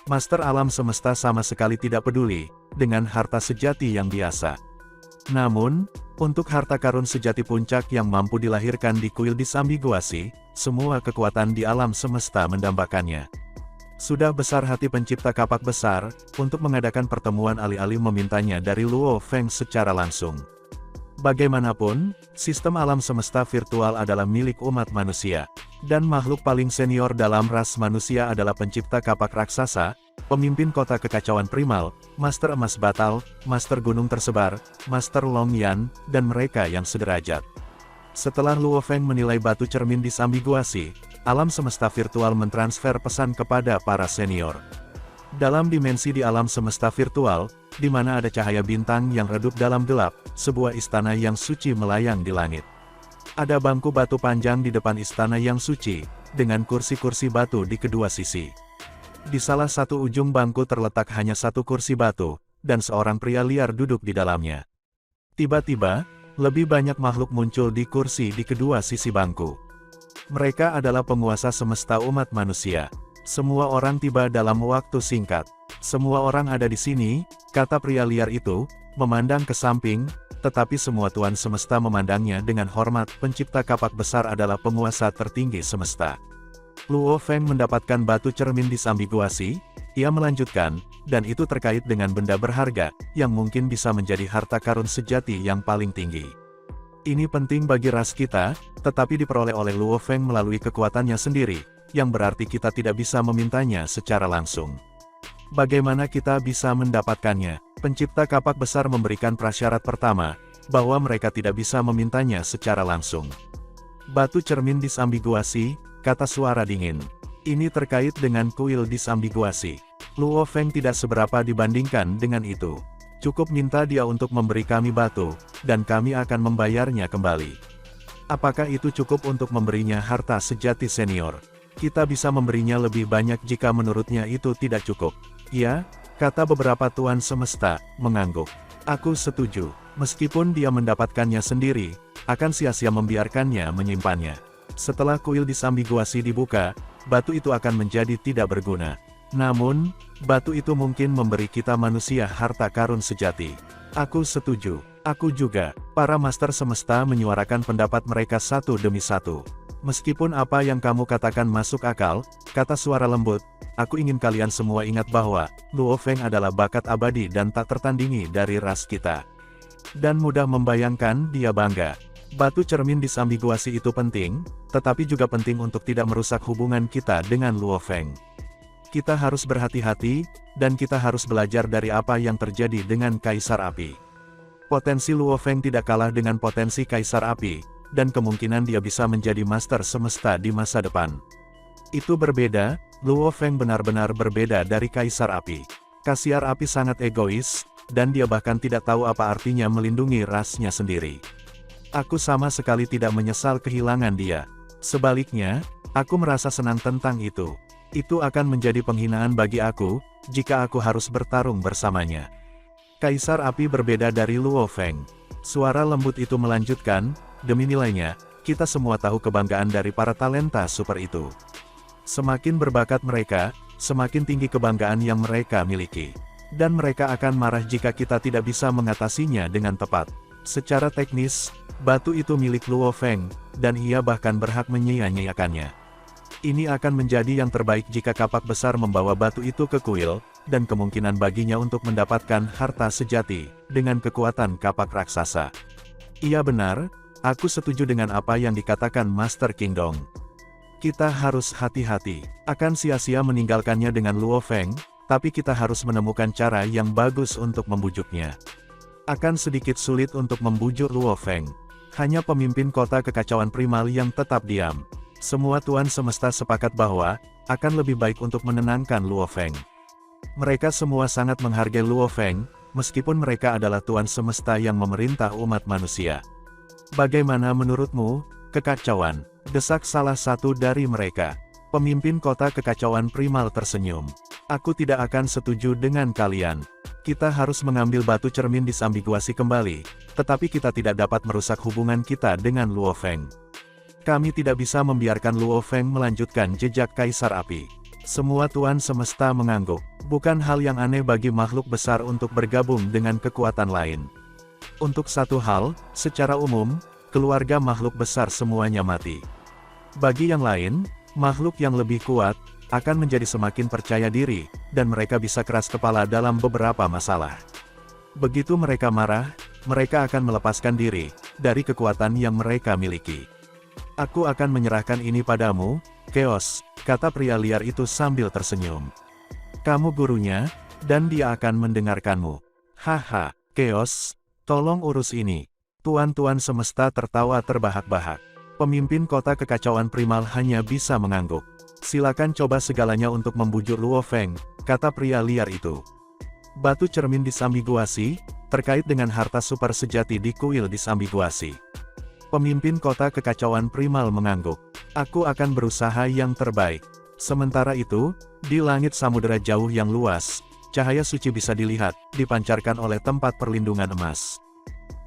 Master alam semesta sama sekali tidak peduli, dengan harta sejati yang biasa. Namun, untuk harta karun sejati puncak yang mampu dilahirkan di kuil disambiguasi, semua kekuatan di alam semesta mendambakannya. Sudah besar hati pencipta kapak besar, untuk mengadakan pertemuan alih-alih memintanya dari Luo Feng secara langsung. Bagaimanapun, sistem alam semesta virtual adalah milik umat manusia, dan makhluk paling senior dalam ras manusia adalah pencipta kapak raksasa, pemimpin kota kekacauan primal, Master Emas Batal, Master Gunung Tersebar, Master Long Yan, dan mereka yang sederajat. Setelah Luo Feng menilai batu cermin disambiguasi, alam semesta virtual mentransfer pesan kepada para senior. Dalam dimensi di alam semesta virtual, di mana ada cahaya bintang yang redup dalam gelap, sebuah istana yang suci melayang di langit. Ada bangku batu panjang di depan istana yang suci, dengan kursi-kursi batu di kedua sisi. Di salah satu ujung bangku terletak hanya satu kursi batu, dan seorang pria liar duduk di dalamnya. Tiba-tiba, lebih banyak makhluk muncul di kursi di kedua sisi bangku. Mereka adalah penguasa semesta umat manusia. Semua orang tiba dalam waktu singkat. Semua orang ada di sini, kata pria liar itu, memandang ke samping, tetapi semua tuan semesta memandangnya dengan hormat. Pencipta kapak besar adalah penguasa tertinggi semesta. Luo Feng mendapatkan batu cermin disambiguasi, ia melanjutkan, dan itu terkait dengan benda berharga, yang mungkin bisa menjadi harta karun sejati yang paling tinggi. Ini penting bagi ras kita, tetapi diperoleh oleh Luo Feng melalui kekuatannya sendiri, yang berarti kita tidak bisa memintanya secara langsung. Bagaimana kita bisa mendapatkannya? Pencipta kapak besar memberikan prasyarat pertama, bahwa mereka tidak bisa memintanya secara langsung. Batu cermin disambiguasi, kata suara dingin. Ini terkait dengan kuil disambiguasi. Luo Feng tidak seberapa dibandingkan dengan itu. Cukup minta dia untuk memberi kami batu, dan kami akan membayarnya kembali. Apakah itu cukup untuk memberinya harta sejati senior? Kita bisa memberinya lebih banyak jika menurutnya itu tidak cukup. Ya, kata beberapa tuan semesta, mengangguk. Aku setuju, meskipun dia mendapatkannya sendiri, akan sia-sia membiarkannya menyimpannya. Setelah kuil disambiguasi dibuka, batu itu akan menjadi tidak berguna. Namun, batu itu mungkin memberi kita manusia harta karun sejati. Aku setuju, aku juga. Para master semesta menyuarakan pendapat mereka satu demi satu. Meskipun apa yang kamu katakan masuk akal, kata suara lembut, aku ingin kalian semua ingat bahwa, Luo Feng adalah bakat abadi dan tak tertandingi dari ras kita. Dan mudah membayangkan dia bangga. Batu cermin disambiguasi itu penting, tetapi juga penting untuk tidak merusak hubungan kita dengan Luo Feng. Kita harus berhati-hati, dan kita harus belajar dari apa yang terjadi dengan Kaisar Api. Potensi Luo Feng tidak kalah dengan potensi Kaisar Api, dan kemungkinan dia bisa menjadi master semesta di masa depan. Itu berbeda, Luo Feng benar-benar berbeda dari Kaisar Api. Kaisar Api sangat egois, dan dia bahkan tidak tahu apa artinya melindungi rasnya sendiri. Aku sama sekali tidak menyesal kehilangan dia. Sebaliknya, aku merasa senang tentang itu. Itu akan menjadi penghinaan bagi aku, jika aku harus bertarung bersamanya. Kaisar Api berbeda dari Luo Feng. Suara lembut itu melanjutkan, demi nilainya, kita semua tahu kebanggaan dari para talenta super itu. Semakin berbakat mereka, semakin tinggi kebanggaan yang mereka miliki. Dan mereka akan marah jika kita tidak bisa mengatasinya dengan tepat. Secara teknis, batu itu milik Luo Feng, dan ia bahkan berhak menyia-nyiakannya. Ini akan menjadi yang terbaik jika kapak besar membawa batu itu ke kuil, dan kemungkinan baginya untuk mendapatkan harta sejati, dengan kekuatan kapak raksasa. Iya benar, aku setuju dengan apa yang dikatakan Master Kingdong. Kita harus hati-hati, akan sia-sia meninggalkannya dengan Luo Feng, tapi kita harus menemukan cara yang bagus untuk membujuknya. Akan sedikit sulit untuk membujuk Luo Feng. Hanya pemimpin kota kekacauan primal yang tetap diam. Semua tuan semesta sepakat bahwa, akan lebih baik untuk menenangkan Luo Feng. Mereka semua sangat menghargai Luo Feng, meskipun mereka adalah tuan semesta yang memerintah umat manusia. Bagaimana menurutmu, kekacauan? Desak salah satu dari mereka. Pemimpin kota kekacauan primal tersenyum. Aku tidak akan setuju dengan kalian. Kita harus mengambil batu cermin disambiguasi kembali, tetapi kita tidak dapat merusak hubungan kita dengan Luo Feng. Kami tidak bisa membiarkan Luo Feng melanjutkan jejak Kaisar Api. Semua tuan semesta mengangguk. Bukan hal yang aneh bagi makhluk besar untuk bergabung dengan kekuatan lain. Untuk satu hal, secara umum, keluarga makhluk besar semuanya mati. Bagi yang lain, makhluk yang lebih kuat, akan menjadi semakin percaya diri, dan mereka bisa keras kepala dalam beberapa masalah. Begitu mereka marah, mereka akan melepaskan diri, dari kekuatan yang mereka miliki. Aku akan menyerahkan ini padamu, Chaos, kata pria liar itu sambil tersenyum. Kamu gurunya, dan dia akan mendengarkanmu. Haha, Chaos, tolong urus ini. Tuan-tuan semesta tertawa terbahak-bahak. Pemimpin kota kekacauan primal hanya bisa mengangguk. Silakan coba segalanya untuk membujuk Luo Feng, kata pria liar itu. Batu cermin disambiguasi, terkait dengan harta super sejati di kuil disambiguasi. Pemimpin kota kekacauan primal mengangguk. Aku akan berusaha yang terbaik. Sementara itu, di langit samudera jauh yang luas, cahaya suci bisa dilihat, dipancarkan oleh tempat perlindungan emas.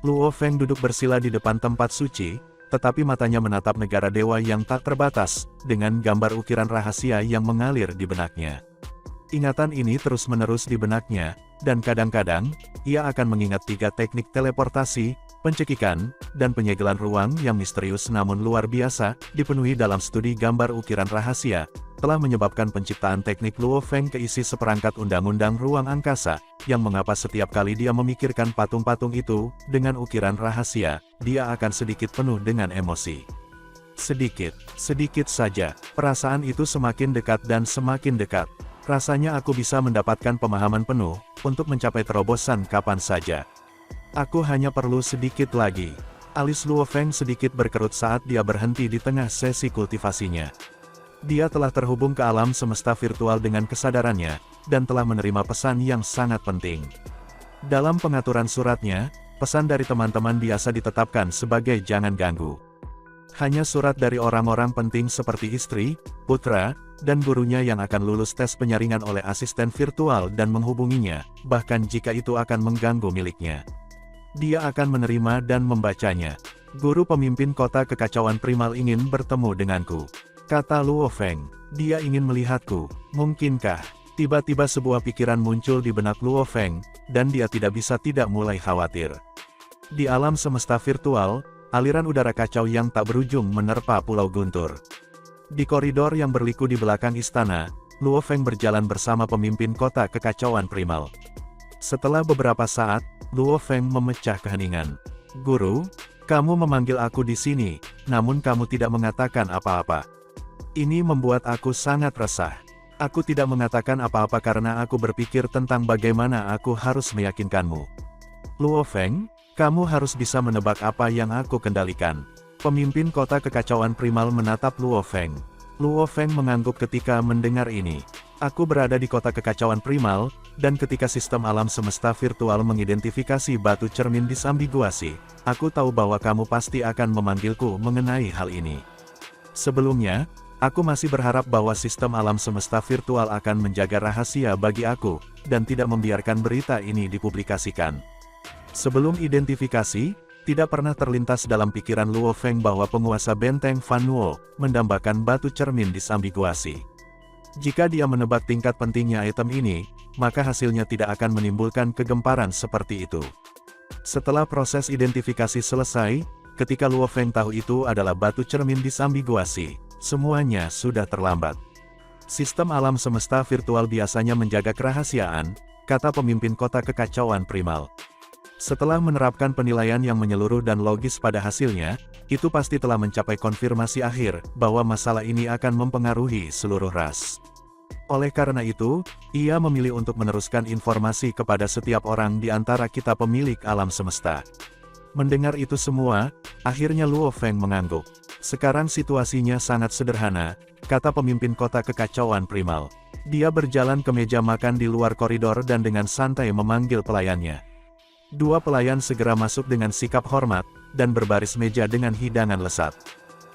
Luo Feng duduk bersila di depan tempat suci, tetapi matanya menatap negara dewa yang tak terbatas, dengan gambar ukiran rahasia yang mengalir di benaknya. Ingatan ini terus-menerus di benaknya, dan kadang-kadang, ia akan mengingat 3 teknik teleportasi, pencekikan, dan penyegelan ruang yang misterius namun luar biasa, dipenuhi dalam studi gambar ukiran rahasia, telah menyebabkan penciptaan teknik Luo Feng keisi seperangkat undang-undang ruang angkasa, yang mengapa setiap kali dia memikirkan patung-patung itu, dengan ukiran rahasia, dia akan sedikit penuh dengan emosi. Sedikit saja, perasaan itu semakin dekat dan semakin dekat. Rasanya aku bisa mendapatkan pemahaman penuh, untuk mencapai terobosan kapan saja. Aku hanya perlu sedikit lagi. Alis Luo Feng sedikit berkerut saat dia berhenti di tengah sesi kultivasinya. Dia telah terhubung ke alam semesta virtual dengan kesadarannya, dan telah menerima pesan yang sangat penting. Dalam pengaturan suratnya, pesan dari teman-teman biasa ditetapkan sebagai jangan ganggu. Hanya surat dari orang-orang penting seperti istri, putra, dan gurunya yang akan lulus tes penyaringan oleh asisten virtual dan menghubunginya, bahkan jika itu akan mengganggu miliknya. Dia akan menerima dan membacanya. Guru pemimpin kota kekacauan primal ingin bertemu denganku, kata Luo Feng. Dia ingin melihatku. Mungkinkah? Tiba-tiba sebuah pikiran muncul di benak Luo Feng, dan dia tidak bisa tidak mulai khawatir. Di alam semesta virtual, aliran udara kacau yang tak berujung menerpa Pulau Guntur. Di koridor yang berliku di belakang istana, Luo Feng berjalan bersama pemimpin kota kekacauan primal. Setelah beberapa saat, Luo Feng memecah keheningan. "Guru, kamu memanggil aku di sini, namun kamu tidak mengatakan apa-apa. Ini membuat aku sangat resah. Aku tidak mengatakan apa-apa karena aku berpikir tentang bagaimana aku harus meyakinkanmu. Luo Feng, kamu harus bisa menebak apa yang aku kendalikan." Pemimpin kota kekacauan primal menatap Luo Feng. Luo Feng mengangguk ketika mendengar ini. "Aku berada di kota kekacauan primal, dan ketika sistem alam semesta virtual mengidentifikasi batu cermin disambiguasi, aku tahu bahwa kamu pasti akan memanggilku mengenai hal ini. Sebelumnya, aku masih berharap bahwa sistem alam semesta virtual akan menjaga rahasia bagi aku, dan tidak membiarkan berita ini dipublikasikan." Sebelum identifikasi, tidak pernah terlintas dalam pikiran Luo Feng bahwa penguasa benteng Fan Nuo mendambakan batu cermin disambiguasi. Jika dia menebak tingkat pentingnya item ini, maka hasilnya tidak akan menimbulkan kegemparan seperti itu. Setelah proses identifikasi selesai, ketika Luo Feng tahu itu adalah batu cermin disambiguasi, semuanya sudah terlambat. "Sistem alam semesta virtual biasanya menjaga kerahasiaan," kata pemimpin kota kekacauan primal. Setelah menerapkan penilaian yang menyeluruh dan logis pada hasilnya, itu pasti telah mencapai konfirmasi akhir, bahwa masalah ini akan mempengaruhi seluruh ras. Oleh karena itu, ia memilih untuk meneruskan informasi kepada setiap orang di antara kita pemilik alam semesta. Mendengar itu semua, akhirnya Luo Feng mengangguk. "Sekarang situasinya sangat sederhana," kata pemimpin kota kekacauan primal. Dia berjalan ke meja makan di luar koridor dan dengan santai memanggil pelayannya. Dua pelayan segera masuk dengan sikap hormat, dan berbaris meja dengan hidangan lesat.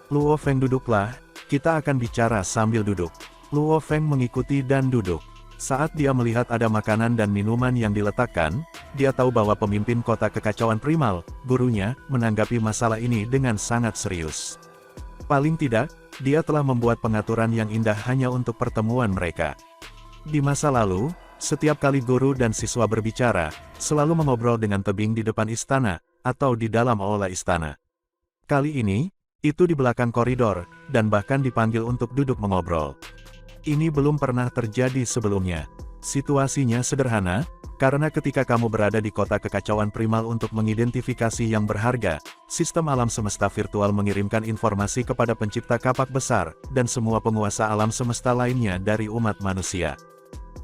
"Luo Feng, duduklah, kita akan bicara sambil duduk." Luo Feng mengikuti dan duduk. Saat dia melihat ada makanan dan minuman yang diletakkan, dia tahu bahwa pemimpin kota kekacauan primal, gurunya, menanggapi masalah ini dengan sangat serius. Paling tidak, dia telah membuat pengaturan yang indah hanya untuk pertemuan mereka. Di masa lalu, setiap kali guru dan siswa berbicara, selalu mengobrol dengan tebing di depan istana, atau di dalam aula istana. Kali ini, itu di belakang koridor, dan bahkan dipanggil untuk duduk mengobrol. Ini belum pernah terjadi sebelumnya. Situasinya sederhana, karena ketika kamu berada di kota kekacauan primal untuk mengidentifikasi yang berharga, sistem alam semesta virtual mengirimkan informasi kepada pencipta kapak besar, dan semua penguasa alam semesta lainnya dari umat manusia.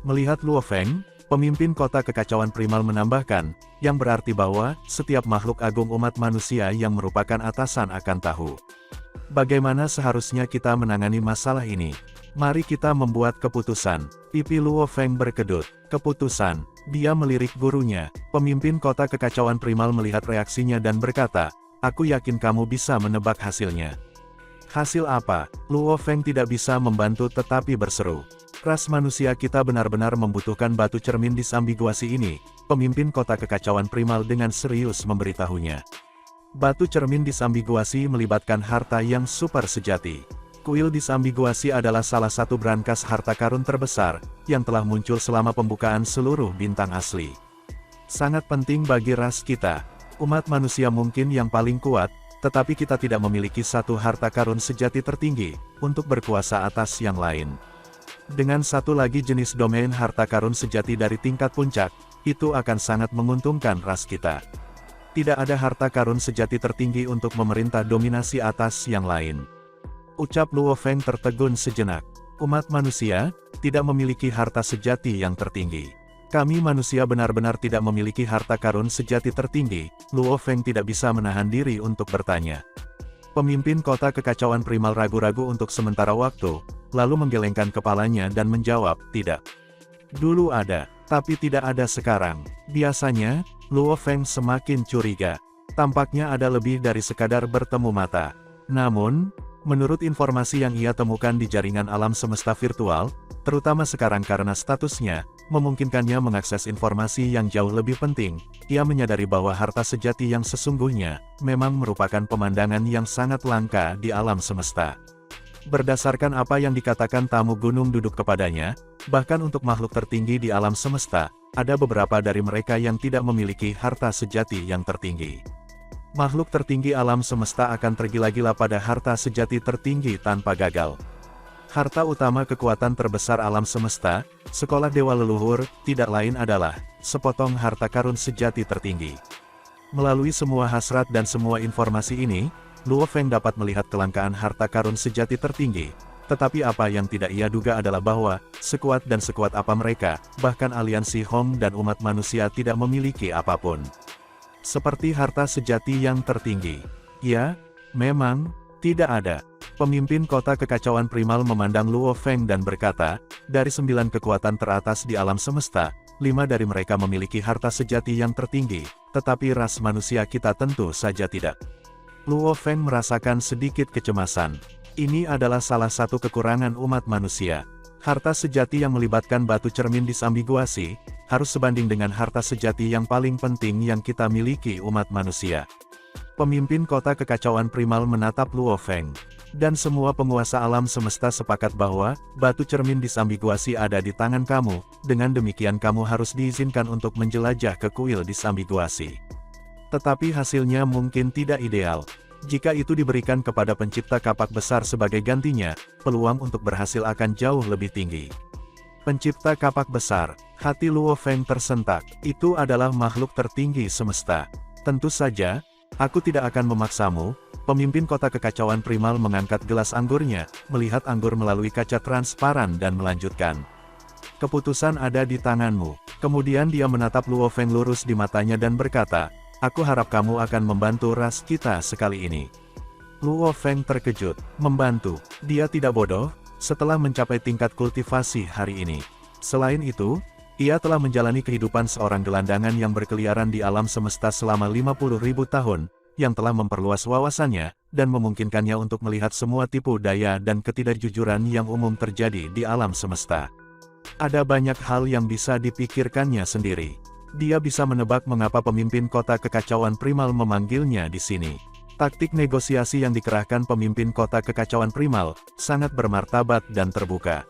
Melihat Luo Feng, pemimpin kota kekacauan primal menambahkan, yang berarti bahwa setiap makhluk agung umat manusia yang merupakan atasan akan tahu bagaimana seharusnya kita menangani masalah ini. "Mari kita membuat keputusan." Pipi Luo Feng berkedut. "Keputusan?" Dia melirik gurunya. Pemimpin kota kekacauan primal melihat reaksinya dan berkata, "Aku yakin kamu bisa menebak hasilnya." "Hasil apa?" Luo Feng tidak bisa membantu tetapi berseru. "Ras manusia kita benar-benar membutuhkan batu cermin disambiguasi ini," pemimpin kota kekacauan primal dengan serius memberitahunya. Batu cermin disambiguasi melibatkan harta yang super sejati. Kuil disambiguasi adalah salah satu brankas harta karun terbesar, yang telah muncul selama pembukaan seluruh bintang asli. Sangat penting bagi ras kita. Umat manusia mungkin yang paling kuat, tetapi kita tidak memiliki satu harta karun sejati tertinggi, untuk berkuasa atas yang lain. Dengan satu lagi jenis domain harta karun sejati dari tingkat puncak, itu akan sangat menguntungkan ras kita. Tidak ada harta karun sejati tertinggi untuk memerintah dominasi atas yang lain. Ucap Luo Feng tertegun sejenak. Umat manusia tidak memiliki harta sejati yang tertinggi. Kami manusia benar-benar tidak memiliki harta karun sejati tertinggi. Luo Feng tidak bisa menahan diri untuk bertanya. Pemimpin kota kekacauan primal ragu-ragu untuk sementara waktu, lalu menggelengkan kepalanya dan menjawab, "Tidak. Dulu ada, tapi tidak ada sekarang." Biasanya, Luo Feng semakin curiga. Tampaknya ada lebih dari sekadar bertemu mata. Namun, menurut informasi yang ia temukan di jaringan alam semesta virtual, terutama sekarang karena statusnya, memungkinkannya mengakses informasi yang jauh lebih penting, ia menyadari bahwa harta sejati yang sesungguhnya, memang merupakan pemandangan yang sangat langka di alam semesta. Berdasarkan apa yang dikatakan tamu gunung duduk kepadanya, bahkan untuk makhluk tertinggi di alam semesta, ada beberapa dari mereka yang tidak memiliki harta sejati yang tertinggi. Makhluk tertinggi alam semesta akan tergila-gila pada harta sejati tertinggi tanpa gagal. Harta utama kekuatan terbesar alam semesta, sekolah dewa leluhur, tidak lain adalah sepotong harta karun sejati tertinggi. Melalui semua hasrat dan semua informasi ini, Luo Feng dapat melihat kelangkaan harta karun sejati tertinggi. Tetapi apa yang tidak ia duga adalah bahwa, sekuat dan sekuat apa mereka, bahkan aliansi Hong dan umat manusia tidak memiliki apapun seperti harta sejati yang tertinggi. Ya, memang, tidak ada. Pemimpin kota kekacauan primal memandang Luo Feng dan berkata, dari 9 kekuatan teratas di alam semesta, 5 dari mereka memiliki harta sejati yang tertinggi, tetapi ras manusia kita tentu saja tidak. Luo Feng merasakan sedikit kecemasan. Ini adalah salah satu kekurangan umat manusia. Harta sejati yang melibatkan batu cermin disambiguasi, harus sebanding dengan harta sejati yang paling penting yang kita miliki umat manusia. Pemimpin kota kekacauan primal menatap Luo Feng. Dan semua penguasa alam semesta sepakat bahwa, batu cermin disambiguasi ada di tangan kamu, dengan demikian kamu harus diizinkan untuk menjelajah ke kuil disambiguasi. Tetapi hasilnya mungkin tidak ideal. Jika itu diberikan kepada pencipta kapak besar sebagai gantinya, peluang untuk berhasil akan jauh lebih tinggi. Pencipta kapak besar, hati Luo Feng tersentak, itu adalah makhluk tertinggi semesta. Tentu saja, aku tidak akan memaksamu. Pemimpin kota kekacauan primal mengangkat gelas anggurnya, melihat anggur melalui kaca transparan dan melanjutkan. Keputusan ada di tanganmu. Kemudian dia menatap Luo Feng lurus di matanya dan berkata, aku harap kamu akan membantu ras kita sekali ini. Luo Feng terkejut, membantu, dia tidak bodoh, setelah mencapai tingkat kultivasi hari ini. Selain itu, ia telah menjalani kehidupan seorang gelandangan yang berkeliaran di alam semesta selama 50.000 tahun, yang telah memperluas wawasannya, dan memungkinkannya untuk melihat semua tipu daya dan ketidakjujuran yang umum terjadi di alam semesta. Ada banyak hal yang bisa dipikirkannya sendiri. Dia bisa menebak mengapa pemimpin kota kekacauan primal memanggilnya di sini. Taktik negosiasi yang dikerahkan pemimpin kota kekacauan primal, sangat bermartabat dan terbuka.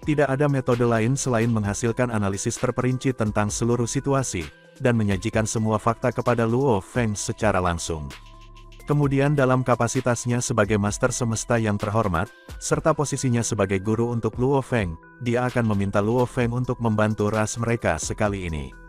Tidak ada metode lain selain menghasilkan analisis terperinci tentang seluruh situasi, dan menyajikan semua fakta kepada Luo Feng secara langsung. Kemudian dalam kapasitasnya sebagai master semesta yang terhormat, serta posisinya sebagai guru untuk Luo Feng, dia akan meminta Luo Feng untuk membantu ras mereka sekali ini.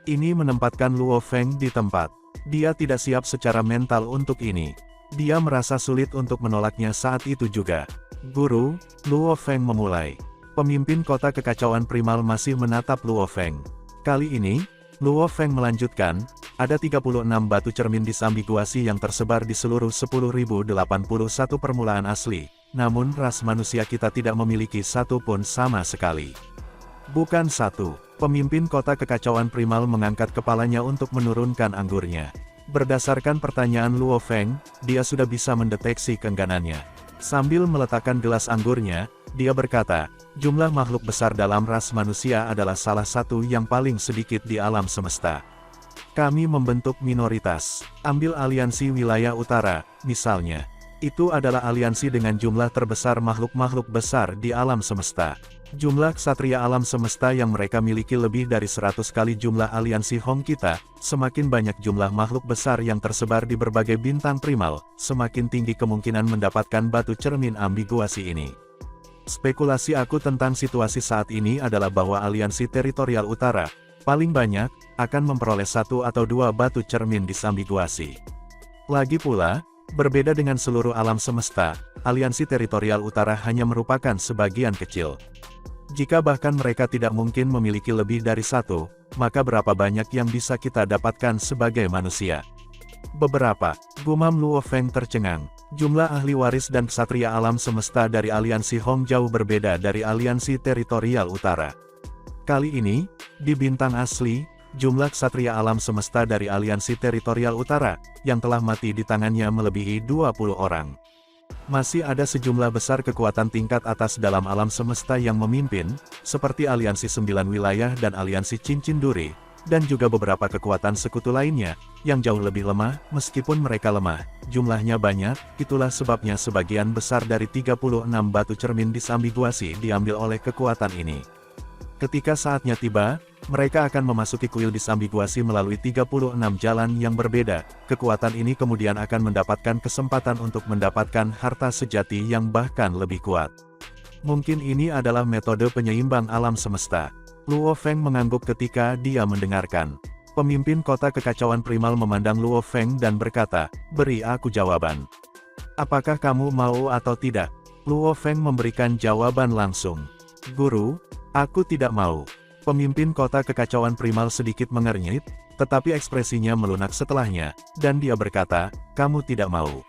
Ini menempatkan Luo Feng di tempat. Dia tidak siap secara mental untuk ini. Dia merasa sulit untuk menolaknya saat itu juga. Guru, Luo Feng memulai. Pemimpin kota kekacauan primal masih menatap Luo Feng. Kali ini, Luo Feng melanjutkan, ada 36 batu cermin disambiguasi yang tersebar di seluruh 10.081 permulaan asli, namun ras manusia kita tidak memiliki satu pun sama sekali. Bukan satu. Pemimpin kota kekacauan primal mengangkat kepalanya untuk menurunkan anggurnya. Berdasarkan pertanyaan Luo Feng, dia sudah bisa mendeteksi keengganannya. Sambil meletakkan gelas anggurnya, dia berkata, jumlah makhluk besar dalam ras manusia adalah salah satu yang paling sedikit di alam semesta. Kami membentuk minoritas. Ambil aliansi wilayah utara, misalnya. Itu adalah aliansi dengan jumlah terbesar makhluk-makhluk besar di alam semesta. Jumlah ksatria alam semesta yang mereka miliki lebih dari 100 kali jumlah aliansi Hong kita, semakin banyak jumlah makhluk besar yang tersebar di berbagai bintang primal, semakin tinggi kemungkinan mendapatkan batu cermin ambiguasi ini. Spekulasi aku tentang situasi saat ini adalah bahwa aliansi teritorial utara, paling banyak, akan memperoleh 1 atau 2 batu cermin disambiguasi. Lagi pula, berbeda dengan seluruh alam semesta, aliansi teritorial utara hanya merupakan sebagian kecil. Jika bahkan mereka tidak mungkin memiliki lebih dari 1, maka berapa banyak yang bisa kita dapatkan sebagai manusia? Beberapa, gumam Luo Feng tercengang. Jumlah ahli waris dan ksatria alam semesta dari aliansi Hong jauh berbeda dari aliansi teritorial utara. Kali ini, di bintang asli, jumlah ksatria alam semesta dari aliansi teritorial utara, yang telah mati di tangannya melebihi 20 orang. Masih ada sejumlah besar kekuatan tingkat atas dalam alam semesta yang memimpin, seperti aliansi 9 wilayah dan aliansi cincin duri, dan juga beberapa kekuatan sekutu lainnya, yang jauh lebih lemah, meskipun mereka lemah, jumlahnya banyak, itulah sebabnya sebagian besar dari 36 batu cermin disambiguasi diambil oleh kekuatan ini. Ketika saatnya tiba, mereka akan memasuki kuil disambiguasi melalui 36 jalan yang berbeda. Kekuatan ini kemudian akan mendapatkan kesempatan untuk mendapatkan harta sejati yang bahkan lebih kuat. Mungkin ini adalah metode penyeimbang alam semesta. Luo Feng mengangguk ketika dia mendengarkan. Pemimpin kota kekacauan primal memandang Luo Feng dan berkata, "Beri aku jawaban. Apakah kamu mau atau tidak?" Luo Feng memberikan jawaban langsung. "Guru, aku tidak mau." Pemimpin kota kekacauan primal sedikit mengernyit, tetapi ekspresinya melunak setelahnya, dan dia berkata, "Kamu tidak mau."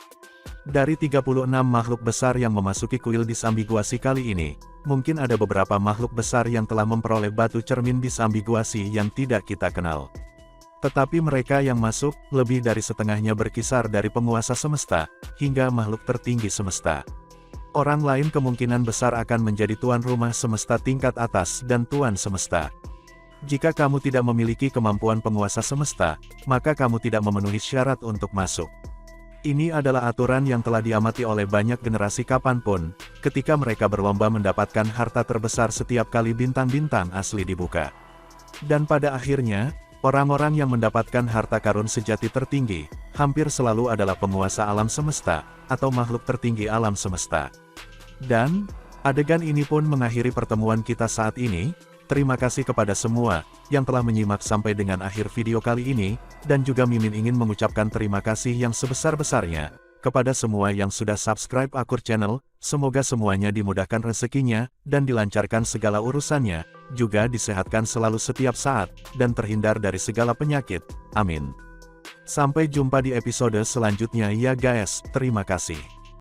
Dari 36 makhluk besar yang memasuki kuil disambiguasi kali ini, mungkin ada beberapa makhluk besar yang telah memperoleh batu cermin disambiguasi yang tidak kita kenal. Tetapi mereka yang masuk, lebih dari setengahnya berkisar dari penguasa semesta, hingga makhluk tertinggi semesta. Orang lain kemungkinan besar akan menjadi tuan rumah semesta tingkat atas dan tuan semesta. Jika kamu tidak memiliki kemampuan penguasa semesta, maka kamu tidak memenuhi syarat untuk masuk. Ini adalah aturan yang telah diamati oleh banyak generasi kapanpun, ketika mereka berlomba mendapatkan harta terbesar setiap kali bintang-bintang asli dibuka. Dan pada akhirnya, orang-orang yang mendapatkan harta karun sejati tertinggi, hampir selalu adalah penguasa alam semesta, atau makhluk tertinggi alam semesta. Dan, adegan ini pun mengakhiri pertemuan kita saat ini. Terima kasih kepada semua, yang telah menyimak sampai dengan akhir video kali ini, dan juga Mimin ingin mengucapkan terima kasih yang sebesar-besarnya, kepada semua yang sudah subscribe Akur Channel, semoga semuanya dimudahkan rezekinya, dan dilancarkan segala urusannya, juga disehatkan selalu setiap saat, dan terhindar dari segala penyakit, amin. Sampai jumpa di episode selanjutnya ya guys, terima kasih.